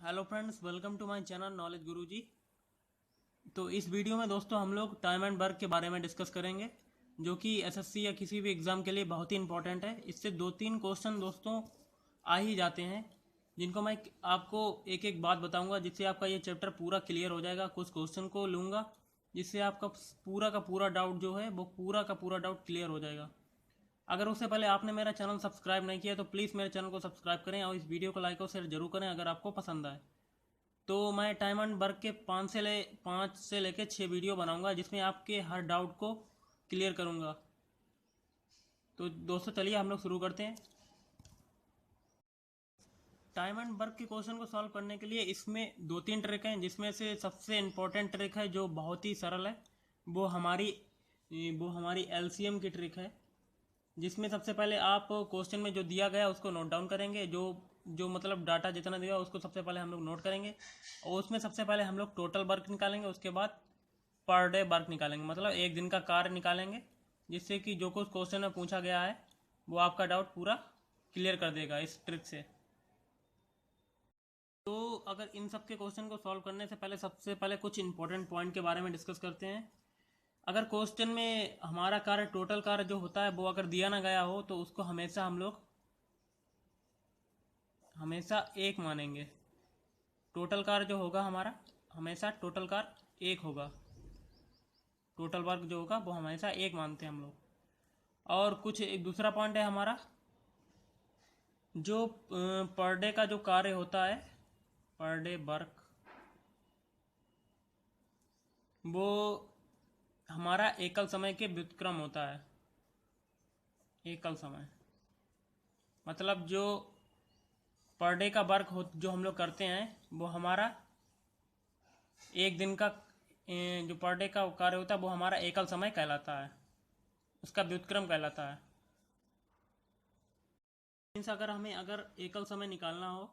Hello friends, welcome to my channel knowledge Guruji. तो इस video में दोस्तों हम लोग टाइम एंड वर्क के बारे में डिस्कस करेंगे, जो कि एसएससी या किसी भी एग्ज़ाम के लिए बहुत ही इंपॉर्टेंट है। इससे दो तीन क्वेश्चन दोस्तों आ ही जाते हैं, जिनको मैं आपको एक एक बात बताऊंगा, जिससे आपका ये चैप्टर पूरा क्लियर हो जाएगा। कुछ क्वेश्चन को लूँगा जिससे आपका पूरा का पूरा डाउट जो है वो पूरा का पूरा डाउट क्लियर हो जाएगा। अगर उससे पहले आपने मेरा चैनल सब्सक्राइब नहीं किया तो प्लीज़ मेरे चैनल को सब्सक्राइब करें और इस वीडियो को लाइक और शेयर जरूर करें अगर आपको पसंद आए। तो मैं टाइम एंड वर्क के 5 से लेकर 6 वीडियो बनाऊंगा, जिसमें आपके हर डाउट को क्लियर करूंगा। तो दोस्तों चलिए हम लोग शुरू करते हैं। टाइम एंड वर्क के क्वेश्चन को सॉल्व करने के लिए इसमें दो तीन ट्रिक हैं, जिसमें से सबसे इम्पोर्टेंट ट्रिक है जो बहुत ही सरल है, वो हमारी एलसीएम की ट्रिक है। जिसमें सबसे पहले आप क्वेश्चन में जो दिया गया उसको नोट डाउन करेंगे, जो जो मतलब डाटा जितना दिया उसको सबसे पहले हम लोग नोट करेंगे, और उसमें सबसे पहले हम लोग टोटल वर्क निकालेंगे। उसके बाद पर डे वर्क निकालेंगे, मतलब एक दिन का कार्य निकालेंगे, जिससे कि जो कुछ क्वेश्चन में पूछा गया है वो आपका डाउट पूरा क्लियर कर देगा इस ट्रिक से। तो अगर इन सब के क्वेश्चन को सॉल्व करने से पहले सबसे पहले कुछ इंपॉर्टेंट पॉइंट के बारे में डिस्कस करते हैं। अगर क्वेश्चन में हमारा कार्य टोटल कार्य जो होता है वो अगर दिया ना गया हो तो उसको हमेशा हम लोग हमेशा एक मानेंगे। टोटल कार्य जो होगा हमारा हमेशा टोटल कार्य एक होगा। टोटल वर्क जो होगा वो हमेशा एक मानते हैं हम लोग। और कुछ एक दूसरा पॉइंट है हमारा, जो पर डे का जो कार्य होता है, पर डे वर्क, वो हमारा एकल समय के व्युत्क्रम होता है। एकल समय मतलब जो पर डे का वर्क हो जो हम लोग करते हैं वो हमारा एक दिन का जो पर डे का कार्य होता है वो हमारा एकल समय कहलाता है, उसका व्युत्क्रम कहलाता है। मीन्स अगर एकल समय निकालना हो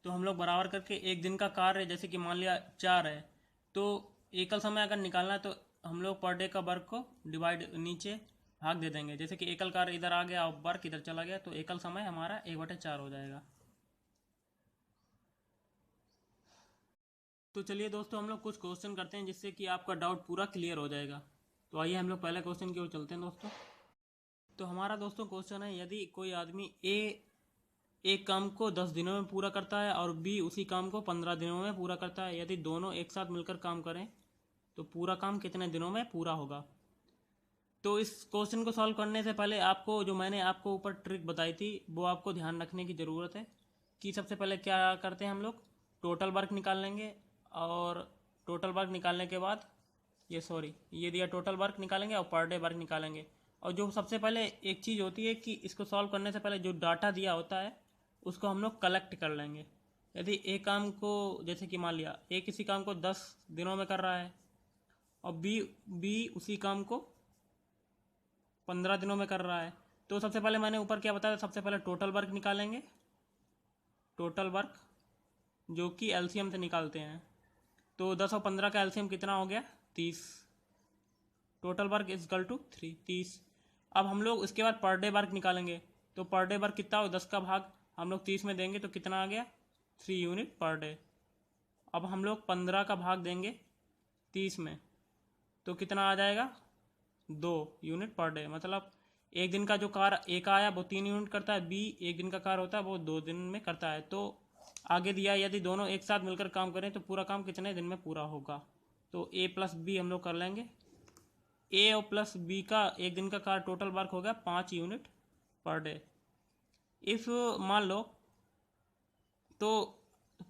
तो हम लोग बराबर करके एक दिन का कार्य, जैसे कि मान लिया 4 है, तो एकल समय अगर निकालना है तो हम लोग पर डे का वर्क को डिवाइड नीचे भाग दे देंगे। जैसे कि एकल कार्य इधर आ गया और वर्क इधर चला गया, तो एकल समय हमारा 1/4 हो जाएगा। तो चलिए दोस्तों हम लोग कुछ क्वेश्चन करते हैं, जिससे कि आपका डाउट पूरा क्लियर हो जाएगा। तो आइए हम लोग पहले क्वेश्चन की ओर चलते हैं दोस्तों। तो हमारा दोस्तों क्वेश्चन है, यदि कोई आदमी ए एक काम को 10 दिनों में पूरा करता है और बी उसी काम को 15 दिनों में पूरा करता है, यदि दोनों एक साथ मिलकर काम करें तो पूरा काम कितने दिनों में पूरा होगा। तो इस क्वेश्चन को सॉल्व करने से पहले आपको जो मैंने आपको ऊपर ट्रिक बताई थी वो आपको ध्यान रखने की ज़रूरत है। कि सबसे पहले क्या करते हैं हम लोग, टोटल वर्क निकाल लेंगे, और टोटल वर्क निकालने के बाद ये दिया टोटल वर्क निकालेंगे और पर डे वर्क निकालेंगे। और जो सबसे पहले एक चीज़ होती है कि इसको सॉल्व करने से पहले जो डाटा दिया होता है उसको हम लोग कलेक्ट कर लेंगे। यदि एक काम को, जैसे कि मान लिया ए किसी काम को 10 दिनों में कर रहा है और बी उसी काम को 15 दिनों में कर रहा है, तो सबसे पहले मैंने ऊपर क्या बताया, सबसे पहले टोटल वर्क निकालेंगे। टोटल वर्क जो कि एलसीएम से निकालते हैं, तो 10 और 15 का एलसीएम कितना हो गया, 30। Total work is equal to 30। अब हम लोग उसके बाद पर डे वर्क निकालेंगे। तो पर डे वर्क कितना हो, 10 का भाग हम लोग 30 में देंगे तो कितना आ गया, 3 यूनिट पर डे। अब हम लोग 15 का भाग देंगे 30 में तो कितना आ जाएगा, 2 यूनिट पर डे। मतलब एक दिन का जो कार ए का आया वो 3 यूनिट करता है, बी एक दिन का कार होता है वो 2 दिन में करता है। तो आगे दिया यदि दोनों एक साथ मिलकर काम करें तो पूरा काम कितने दिन में पूरा होगा। तो ए प्लस बी हम लोग कर लेंगे। ए और प्लस बी का एक दिन का कार टोटल वर्क हो गया 5 यूनिट पर डे। इफ़ मान लो तो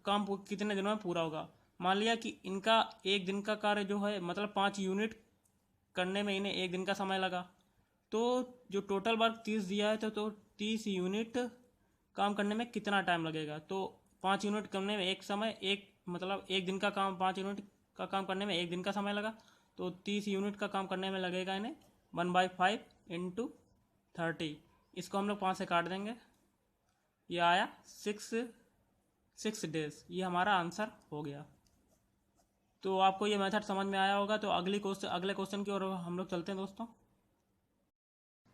काम कितने दिनों में पूरा होगा। मान लिया कि इनका एक दिन का कार्य जो है, मतलब 5 यूनिट करने में इन्हें एक दिन का समय लगा, तो जो टोटल वर्क 30 दिया है तो 30 यूनिट काम करने में कितना टाइम लगेगा। तो 5 यूनिट करने में एक समय, एक मतलब एक दिन का काम 5 यूनिट का काम करने में एक दिन का समय लगा, तो 30 यूनिट का काम करने में लगेगा इन्हें 1/5 इंटू 30। इसको हम लोग 5 से काट देंगे, ये आया 6 डेज। ये हमारा आंसर हो गया। तो आपको ये मेथड समझ में आया होगा। तो अगले क्वेश्चन की ओर हम लोग चलते हैं दोस्तों।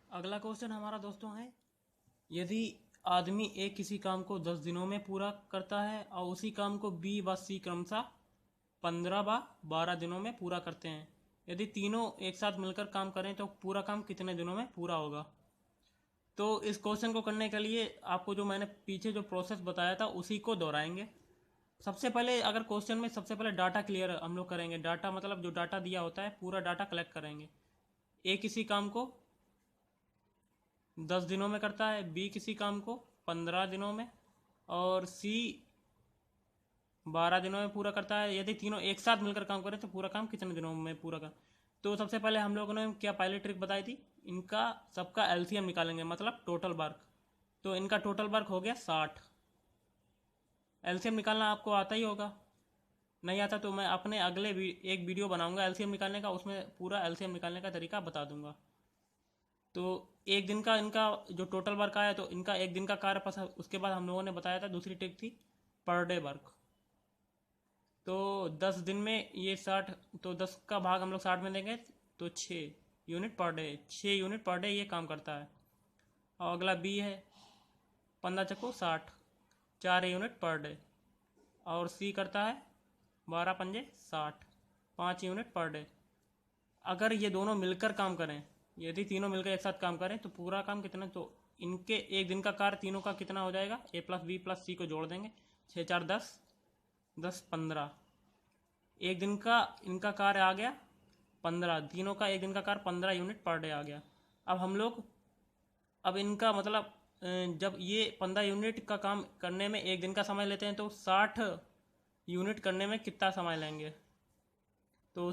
अगला क्वेश्चन हमारा दोस्तों है, यदि आदमी ए किसी काम को 10 दिनों में पूरा करता है और उसी काम को बी व सी क्रमशः 15 व 12 दिनों में पूरा करते हैं, यदि तीनों एक साथ मिलकर काम करें तो पूरा काम कितने दिनों में पूरा होगा। तो इस क्वेश्चन को करने के लिए आपको जो मैंने पीछे जो प्रोसेस बताया था उसी को दोहराएंगे। सबसे पहले अगर क्वेश्चन में सबसे पहले डाटा क्लियर हम लोग करेंगे। डाटा मतलब जो डाटा दिया होता है पूरा डाटा कलेक्ट करेंगे। ए किसी काम को 10 दिनों में करता है, बी किसी काम को 15 दिनों में और सी 12 दिनों में पूरा करता है। यदि तीनों एक साथ मिलकर काम करें तो पूरा काम कितने दिनों में पूरा कर। तो सबसे पहले हम लोगों ने क्या पहले ट्रिक बताई थी, इनका सबका एलसीएम निकालेंगे मतलब टोटल वर्क। तो इनका टोटल वर्क हो गया 60। एलसीएम निकालना आपको आता ही होगा, नहीं आता तो मैं अपने अगले एक वीडियो बनाऊंगा एलसीएम निकालने का, उसमें पूरा एलसीएम निकालने का तरीका बता दूंगा। तो एक दिन का इनका जो टोटल वर्क आया तो इनका एक दिन का कार्य पास। उसके बाद हम लोगों ने बताया था दूसरी ट्रिक थी पर डे वर्क। तो 10 दिन में ये 60, तो 10 का भाग हम लोग 60 में देंगे तो 6 unit per day, 6 unit per day ये काम करता है। और अगला बी है 15 चक्को 60, 4 यूनिट पर डे। और सी करता है 12 पंजे 60, 5 यूनिट पर डे। अगर ये दोनों मिलकर काम करें, यदि तीनों मिलकर एक साथ काम करें तो पूरा काम कितना, तो इनके एक दिन का कार्य तीनों का कितना हो जाएगा, ए प्लस बी प्लस सी को जोड़ देंगे, 6 4 10, 10 15। एक दिन का इनका कार्य आ गया 15, तीनों का एक दिन का कार्य 15 यूनिट पर डे आ गया। अब हम लोग अब इनका मतलब जब ये 15 यूनिट का काम करने में एक दिन का समय लेते हैं तो 60 यूनिट करने में कितना समय लेंगे। तो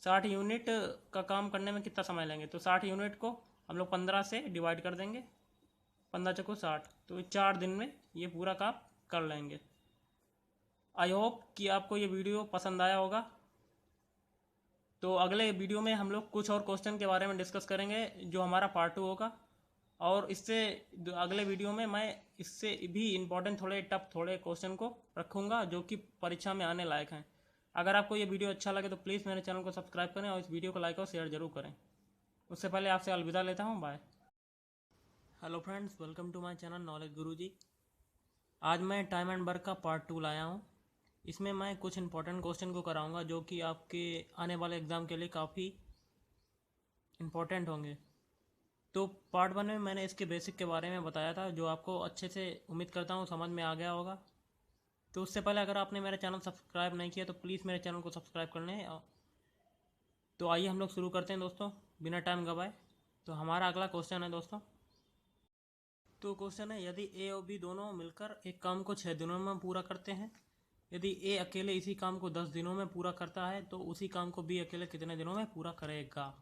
60 यूनिट का काम करने में कितना समय लेंगे, तो 60 यूनिट को हम लोग 15 से डिवाइड कर देंगे, 15 चक्को 60, तो 4 दिन में ये पूरा काम कर लेंगे। आई होप कि आपको ये वीडियो पसंद आया होगा। तो अगले वीडियो में हम लोग कुछ और क्वेश्चन के बारे में डिस्कस करेंगे जो हमारा पार्ट 2 होगा। और इससे अगले वीडियो में मैं इससे भी इम्पोर्टेंट थोड़े टफ थोड़े क्वेश्चन को रखूँगा जो कि परीक्षा में आने लायक हैं। अगर आपको ये वीडियो अच्छा लगे तो प्लीज़ मेरे चैनल को सब्सक्राइब करें और इस वीडियो को लाइक और शेयर जरूर करें। उससे पहले आपसे अलविदा लेता हूँ, bye. Hello friends, welcome to my channel knowledge Guruji. आज मैं टाइम एंड वर्क का पार्ट 2 लाया हूँ। इसमें मैं कुछ इंपॉर्टेंट क्वेश्चन को कराऊंगा जो कि आपके आने वाले एग्ज़ाम के लिए काफ़ी इम्पोर्टेंट होंगे। तो पार्ट 1 में मैंने इसके बेसिक के बारे में बताया था जो आपको अच्छे से उम्मीद करता हूँ समझ में आ गया होगा। तो उससे पहले अगर आपने मेरा चैनल सब्सक्राइब नहीं किया तो प्लीज़ मेरे चैनल को सब्सक्राइब कर लें। तो आइए हम लोग शुरू करते हैं दोस्तों बिना टाइम गवाए। तो हमारा अगला क्वेश्चन है दोस्तों, तो क्वेश्चन है यदि ए और बी दोनों मिलकर एक काम को 6 दिनों में पूरा करते हैं, यदि ए अकेले इसी काम को 10 दिनों में पूरा करता है तो उसी काम को बी अकेले कितने दिनों में पूरा करेगा।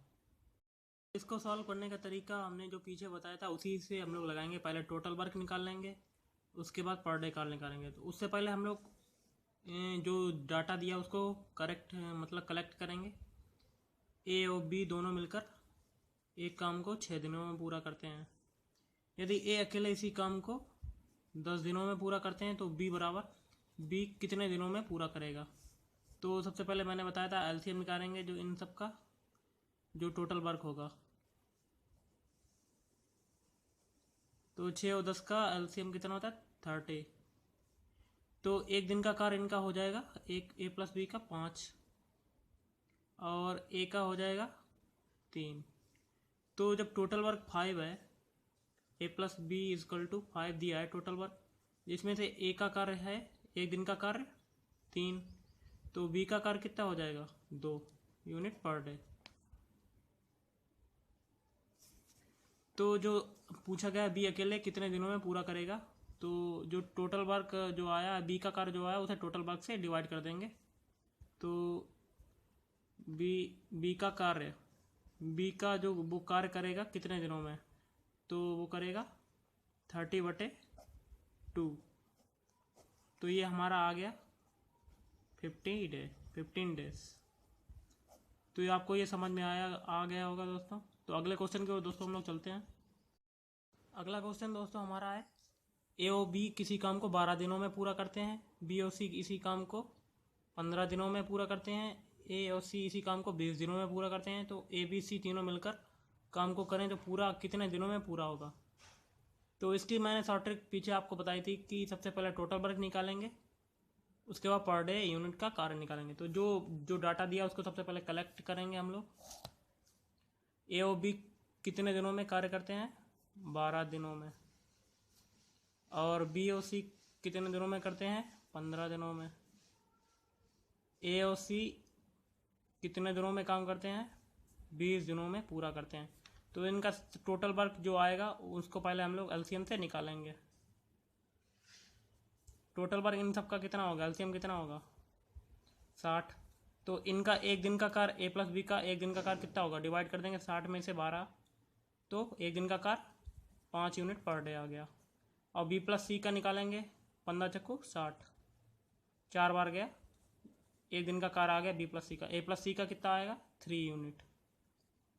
इसको सॉल्व करने का तरीका हमने जो पीछे बताया था उसी से हम लोग लगाएंगे। पहले टोटल वर्क निकाल लेंगे, उसके बाद पर डे कार्य निकालेंगे। तो उससे पहले हम लोग जो डाटा दिया उसको कलेक्ट करेंगे। ए और बी दोनों मिलकर एक काम को 6 दिनों में पूरा करते हैं। यदि ए अकेले इसी काम को 10 दिनों में पूरा करते हैं तो बी कितने दिनों में पूरा करेगा। तो सबसे पहले मैंने बताया था एलसीएम निकालेंगे जो इन सब का जो टोटल वर्क होगा। तो 6 और 10 का एलसीएम कितना होता है 30। तो एक दिन का कार्य इनका हो जाएगा एक ए प्लस बी का 5 और ए का हो जाएगा 3। तो जब टोटल वर्क 5 है, ए प्लस बी इजकल टू 5 दिया है टोटल वर्क, जिसमें से ए का कार्य है एक दिन का कार्य 3, तो बी का कार्य कितना हो जाएगा 2 यूनिट पर डे। तो जो पूछा गया बी अकेले कितने दिनों में पूरा करेगा, तो जो टोटल वर्क जो आया बी का कार्य जो आया उसे टोटल वर्क से डिवाइड कर देंगे। तो बी का कार्य, बी का जो वो कार्य करेगा कितने दिनों में, तो वो करेगा 30/2। तो ये हमारा आ गया 15 डेज। तो ये आपको ये समझ में आ गया होगा दोस्तों। तो अगले क्वेश्चन की ओर दोस्तों हम लोग चलते हैं। अगला क्वेश्चन दोस्तों हमारा है ए और बी किसी काम को 12 दिनों में पूरा करते हैं, बी और सी इसी काम को 15 दिनों में पूरा करते हैं, ए और सी इसी काम को 20 दिनों में पूरा करते हैं। तो ए बी सी तीनों मिलकर काम को करें तो पूरा कितने दिनों में पूरा होगा। तो इसकी मैंने शॉर्ट ट्रिक पीछे आपको बताई थी कि सबसे पहले टोटल वर्क निकालेंगे, उसके बाद पर डे यूनिट का कार्य निकालेंगे। तो जो जो डाटा दिया उसको सबसे पहले कलेक्ट करेंगे हम लोग। ए और बी कितने दिनों में कार्य करते हैं? 12 दिनों में। और बी और सी कितने दिनों में करते हैं? 15 दिनों में। ए और सी कितने दिनों में काम करते हैं? 20 दिनों में पूरा करते हैं। तो इनका टोटल वर्क जो आएगा उसको पहले हम लोग एलसीएम से निकालेंगे। टोटल वर्क इन सब का कितना होगा? एलसीएम कितना होगा? 60। तो इनका एक दिन का कार्य ए प्लस बी का एक दिन का कार्य कितना होगा? डिवाइड कर देंगे 60 में से 12, तो एक दिन का कार्य 5 यूनिट पर डे आ गया। और बी प्लस सी का निकालेंगे, 15 चक्कू 60, 4 बार गया, एक दिन का कार्य आ गया बी प्लस सी का। ए प्लस सी का कितना आएगा? 3 यूनिट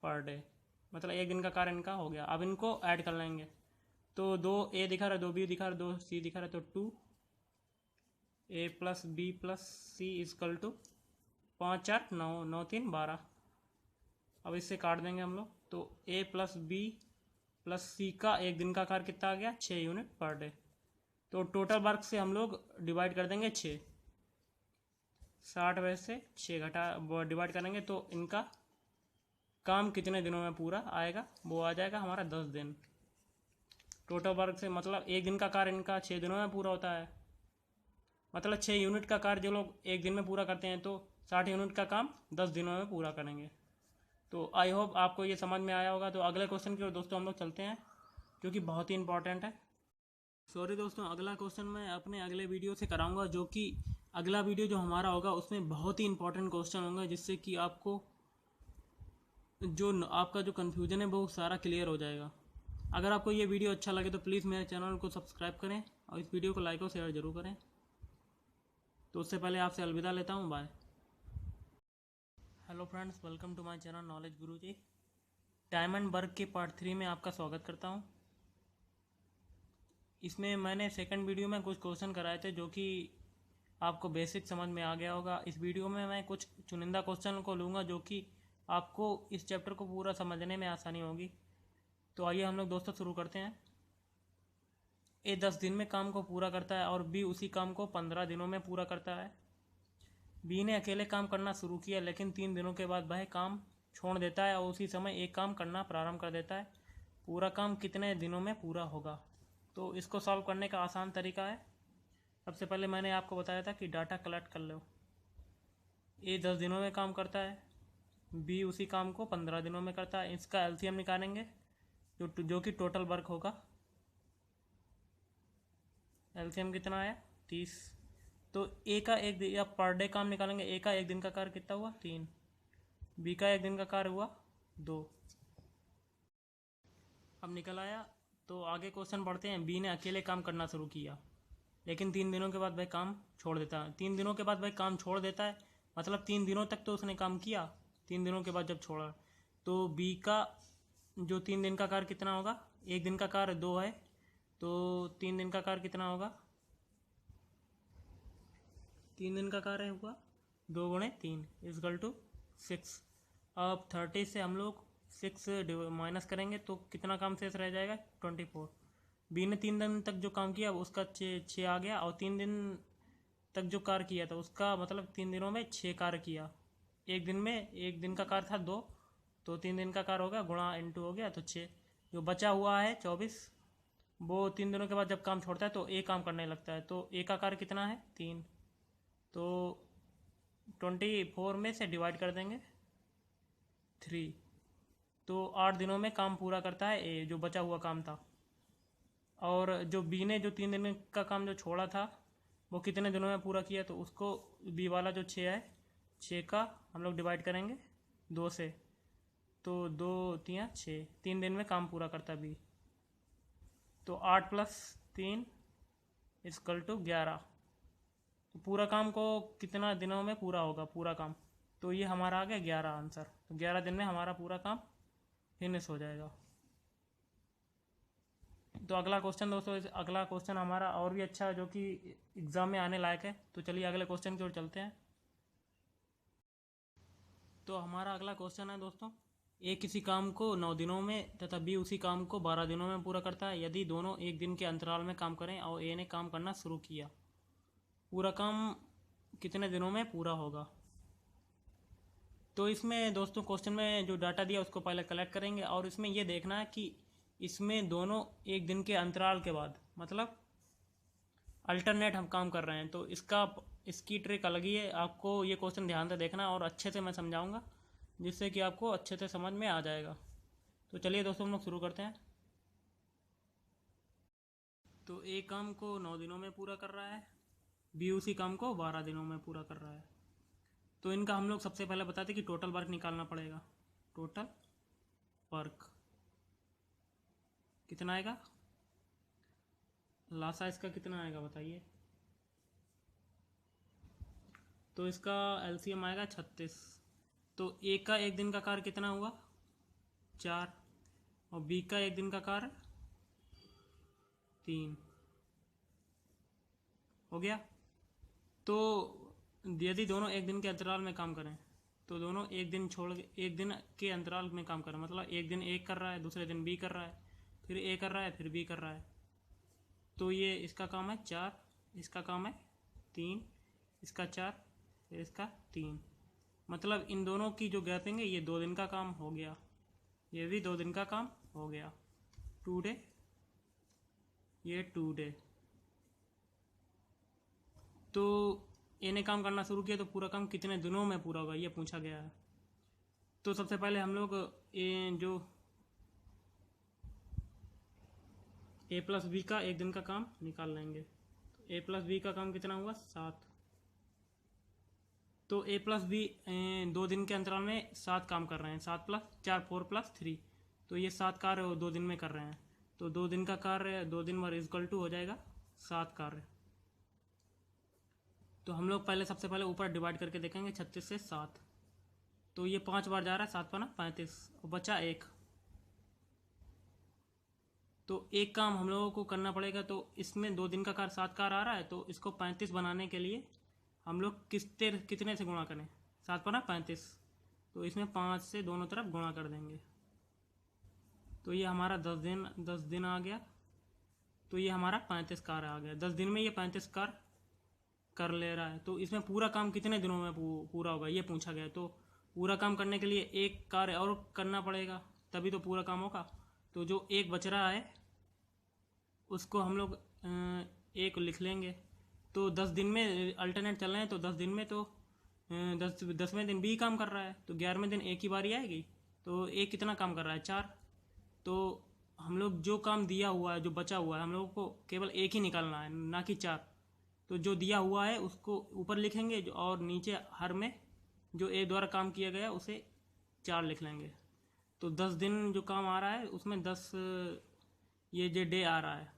पर डे, मतलब एक दिन का कार्य इनका हो गया। अब इनको ऐड कर लेंगे, तो 2 ए दिखा रहा है, 2 बी दिखा रहा है, 2 सी दिखा रहा है, तो 2 A plus B plus C is equal to 5 4 9 9 3 12। अब इससे काट देंगे हम लोग, तो ए प्लस बी प्लस सी का एक दिन का कार्य कितना आ गया? 6 यूनिट पर डे। तो टोटल वर्क से हम लोग डिवाइड कर देंगे 6, 60 में से 6 घटा डिवाइड करेंगे, तो इनका काम कितने दिनों में पूरा आएगा? वो आ जाएगा हमारा 10 दिन। टोटल वर्क से मतलब एक दिन का कार्य इनका 6 दिनों में पूरा होता है, मतलब 6 यूनिट का कार्य जो लोग एक दिन में पूरा करते हैं, तो 60 यूनिट का काम 10 दिनों में पूरा करेंगे। तो आई होप आपको ये समझ में आया होगा। तो अगले क्वेश्चन की ओर दोस्तों हम लोग चलते हैं, जो कि बहुत ही इंपॉर्टेंट है। सॉरी दोस्तों, अगला क्वेश्चन मैं अपने अगले वीडियो से कराऊंगा, जो कि अगला वीडियो जो हमारा होगा उसमें बहुत ही इंपॉर्टेंट क्वेश्चन होंगे, जिससे कि आपको आपका जो कन्फ्यूजन है वो सारा क्लियर हो जाएगा। अगर आपको ये वीडियो अच्छा लगे तो प्लीज़ मेरे चैनल को सब्सक्राइब करें और इस वीडियो को लाइक और शेयर जरूर करें। तो उससे पहले आपसे अलविदा लेता हूँ, bye. Hello friends, welcome to my channel knowledge Guruji. Diamond work के पार्ट 3 में आपका स्वागत करता हूँ। इसमें मैंने सेकंड वीडियो में कुछ क्वेश्चन कराए थे, जो कि आपको बेसिक समझ में आ गया होगा। इस वीडियो में मैं कुछ चुनिंदा क्वेश्चन को लूँगा, जो कि आपको इस चैप्टर को पूरा समझने में आसानी होगी। तो आइए हम लोग दोस्तों शुरू करते हैं। ए 10 दिन में काम को पूरा करता है और बी उसी काम को 15 दिनों में पूरा करता है। बी ने अकेले काम करना शुरू किया, लेकिन 3 दिनों के बाद वह काम छोड़ देता है और उसी समय एक काम करना प्रारंभ कर देता है। पूरा काम कितने दिनों में पूरा होगा? तो इसको सॉल्व करने का आसान तरीका है। सबसे पहले मैंने आपको बताया था कि डाटा कलेक्ट कर लो। ए 10 दिनों में काम करता है, बी उसी काम को 15 दिनों में करता है। इसका एलसीएम निकालेंगे, जो कि टोटल वर्क होगा। एलसीएम कितना आया? 30। तो ए का एक या पर डे काम निकालेंगे। ए का एक दिन का कार्य कितना हुआ? 3। बी का एक दिन का कार्य हुआ 2। अब निकल आया। तो आगे क्वेश्चन पढ़ते हैं। बी ने अकेले काम करना शुरू किया, लेकिन 3 दिनों के बाद वह काम छोड़ देता है। 3 दिनों के बाद वह काम छोड़ देता है, मतलब 3 दिनों तक तो उसने काम किया, 3 दिनों के बाद जब छोड़ा, तो बी का जो 3 दिन का कार्य कितना होगा? एक दिन का कार्य 2 है, तो 3 दिन का कार्य कितना होगा? 3 दिन का कार्य हुआ 2 गुणे 3 इजकल टू 6। अब 30 से हम लोग 6 माइनस करेंगे, तो कितना काम शेष रह जाएगा? 24। बी ने 3 दिन तक जो काम किया उसका 6 आ गया, और 3 दिन तक जो कार्य किया था उसका मतलब 3 दिनों में 6 कार्य किया। एक दिन में एक दिन का कार्य था 2, तो 3 दिन का कार्य होगा गुणा इंटू हो गया, तो 6। जो बचा हुआ है 24, वो 3 दिनों के बाद जब काम छोड़ता है तो एक काम करने लगता है। तो ए का कार्य कितना है? 3। तो 24 में से डिवाइड कर देंगे 3, तो 8 दिनों में काम पूरा करता है ए, जो बचा हुआ काम था। और जो बी ने जो 3 दिन का काम जो छोड़ा था वो कितने दिनों में पूरा किया? तो उसको बी वाला जो 6 है, 6 का हम लोग डिवाइड करेंगे 2 से, तो 2 3 6, 3 दिन में काम पूरा करता बी। तो 8 प्लस 3 इजकल टू 11। तो पूरा काम को कितना दिनों में पूरा होगा पूरा काम? तो ये हमारा आ गया 11 आंसर। तो 11 दिन में हमारा पूरा काम फिनिश हो जाएगा। तो अगला क्वेश्चन दोस्तों, अगला क्वेश्चन हमारा और भी अच्छा है, जो कि एग्ज़ाम में आने लायक है। तो चलिए अगले क्वेश्चन की ओर चलते हैं। तो हमारा अगला क्वेश्चन है दोस्तों, ए किसी काम को 9 दिनों में तथा बी उसी काम को 12 दिनों में पूरा करता है यदि दोनों एक दिन के अंतराल में काम करें और ए ने काम करना शुरू किया। पूरा काम कितने दिनों में पूरा होगा। तो इसमें दोस्तों क्वेश्चन में जो डाटा दिया उसको पहले कलेक्ट करेंगे और इसमें ये देखना है कि इसमें दोनों एक दिन के अंतराल के बाद मतलब अल्टरनेट हम काम कर रहे हैं। तो इसकी ट्रिक अलग ही है। आपको ये क्वेश्चन ध्यान से देखना और अच्छे से मैं समझाऊंगा जिससे कि आपको अच्छे से समझ में आ जाएगा। तो चलिए दोस्तों हम लोग शुरू करते हैं। तो ए काम को 9 दिनों में पूरा कर रहा है, बी उसी काम को 12 दिनों में पूरा कर रहा है। तो इनका हम लोग सबसे पहले बताते कि टोटल वर्क निकालना पड़ेगा। टोटल वर्क कितना आएगा, लासा इसका कितना आएगा बताइए। तो इसका एलसीएम आएगा 36। तो ए का एक दिन का कार्य कितना हुआ 4 और बी का एक दिन का कार्य 3 हो गया। तो यदि दोनों एक दिन के अंतराल में काम करें तो दोनों एक दिन छोड़ एक दिन के अंतराल में काम करें मतलब एक दिन एक कर रहा है, दूसरे दिन बी कर रहा है, फिर ए कर रहा है, फिर बी कर रहा है। तो ये इसका काम है 4, इसका काम है 3, इसका 4, फिर इसका 3। मतलब इन दोनों की जो गैपिंग है ये 2 दिन का काम हो गया, ये भी 2 दिन का काम हो गया। 2 डे, ये 2 डे। तो ए ने काम करना शुरू किया तो पूरा काम कितने दिनों में पूरा होगा ये पूछा गया है। तो सबसे पहले हम लोग ए प्लस बी का एक दिन का काम निकाल लेंगे। तो ए प्लस बी का काम कितना हुआ 7। तो ए प्लस बी 2 दिन के अंतराल में 7 काम कर रहे हैं, 7 प्लस 4 4 प्लस 3। तो ये 7 कार्य 2 दिन में कर रहे हैं। तो 2 दिन का कार्य 2 दिन पर इक्वल टू हो जाएगा 7 कार्य। तो हम लोग पहले सबसे पहले ऊपर डिवाइड करके देखेंगे 36 से 7। तो ये 5 बार जा रहा है, 7 पाना 35 और बचा 1। तो एक काम हम लोगों को करना पड़ेगा। तो इसमें 2 दिन का कार्य 7 कार्य आ रहा है तो इसको 35 बनाने के लिए हम लोग कितने से गुणा करें, 7 पाना 35। तो इसमें 5 से दोनों तरफ गुणा कर देंगे। तो ये हमारा 10 दिन आ गया। तो ये हमारा 35 कार्य आ गया। 10 दिन में ये 35 कार्य कर ले रहा है। तो इसमें पूरा काम कितने दिनों में पूरा होगा ये पूछा गया। तो पूरा काम करने के लिए एक कार्य और करना पड़ेगा तभी तो पूरा काम होगा। तो जो एक बच रहा है उसको हम लोग एक लिख लेंगे। तो 10 दिन में अल्टरनेट चल रहे हैं तो 10 दिन में तो 10वें दिन बी काम कर रहा है तो 11वें दिन ए की बारी आएगी। तो ए कितना काम कर रहा है 4। तो हम लोग जो काम दिया हुआ है जो बचा हुआ है हम लोगों को केवल एक ही निकालना है ना कि 4। तो जो दिया हुआ है उसको ऊपर लिखेंगे और नीचे हर में जो ए द्वारा काम किया गया उसे 4 लिख लेंगे। तो 10 दिन जो काम आ रहा है उसमें 10 ये जो डे आ रहा है।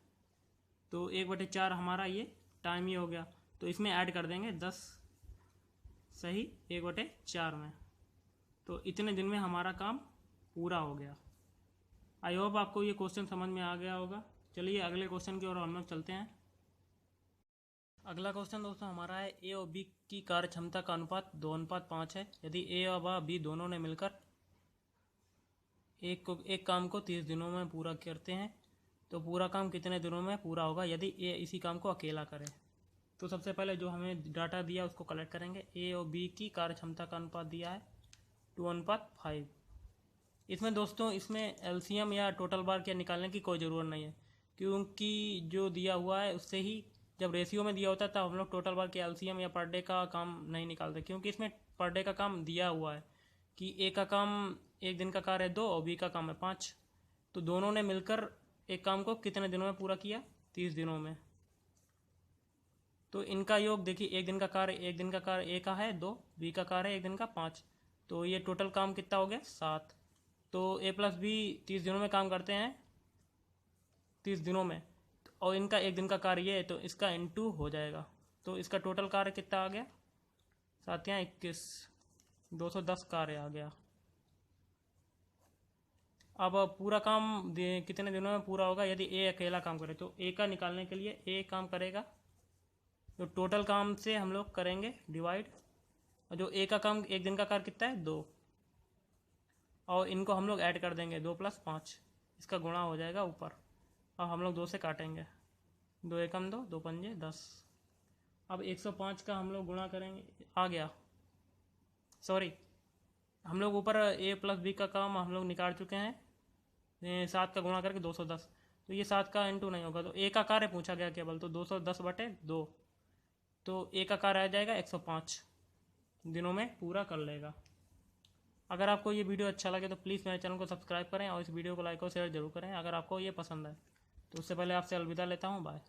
तो 1/4 हमारा ये टाइम ही हो गया। तो इसमें ऐड कर देंगे 10 सही 1/4 में। तो इतने दिन में हमारा काम पूरा हो गया। आई होप आपको ये क्वेश्चन समझ में आ गया होगा। चलिए अगले क्वेश्चन की ओर हम लोग चलते हैं। अगला क्वेश्चन दोस्तों हमारा है ए और बी की कार्य क्षमता का अनुपात 2:5 है। यदि ए और बी दोनों ने मिलकर एक काम को 30 दिनों में पूरा करते हैं तो पूरा काम कितने दिनों में पूरा होगा यदि ए इसी काम को अकेला करे। तो सबसे पहले जो हमें डाटा दिया उसको कलेक्ट करेंगे। ए और बी की कार्य क्षमता का अनुपात दिया है 2:5। इसमें दोस्तों इसमें एलसीएम या टोटल बार क्या निकालने की कोई ज़रूरत नहीं है क्योंकि जो दिया हुआ है उससे ही जब रेशियो में दिया होता है तब हम लोग टोटल बार के एलसीएम या पर डे का काम नहीं निकालते क्योंकि इसमें पर डे का काम दिया हुआ है कि ए का काम एक दिन का कार्य है 2 और बी का काम है 5। तो दोनों ने मिलकर एक काम को कितने दिनों में पूरा किया 30 दिनों में। तो इनका योग देखिए एक दिन का कार्य ए का है 2, बी का कार्य है एक दिन का 5। तो ये टोटल काम कितना हो गया 7। तो ए प्लस बी 30 दिनों में काम करते हैं 30 दिनों में और इनका एक दिन का कार्य है तो इसका इनटू हो जाएगा। तो इसका टोटल कार्य कितना आ गया 7 या 21 210 कार्य आ गया। अब पूरा काम कितने दिनों में पूरा होगा यदि ए अकेला काम करे। तो ए का निकालने के लिए ए काम करेगा तो टोटल काम से हम लोग करेंगे डिवाइड। और जो ए का काम एक दिन का कार्य कितना है 2 और इनको हम लोग ऐड कर देंगे, 2 + 5, इसका गुणा हो जाएगा ऊपर। अब हम लोग 2 से काटेंगे, 2 एकम 2, 2 पंजे 10। अब 105 का हम लोग गुणा करेंगे, आ गया, सॉरी हम लोग ऊपर a + b का काम हम लोग निकाल चुके हैं, 7 का गुणा करके 210। तो ये 7 का इंटू नहीं होगा, तो a का कार्य पूछा गया केवल, तो 210/2, तो a का कार्य आ जाएगा 105 दिनों में पूरा कर लेगा। अगर आपको ये वीडियो अच्छा लगे तो प्लीज़ मेरे चैनल को सब्सक्राइब करें और इस वीडियो को लाइक और शेयर जरूर करें अगर आपको ये पसंद है। तो उससे पहले आपसे अलविदा लेता हूँ, बाय।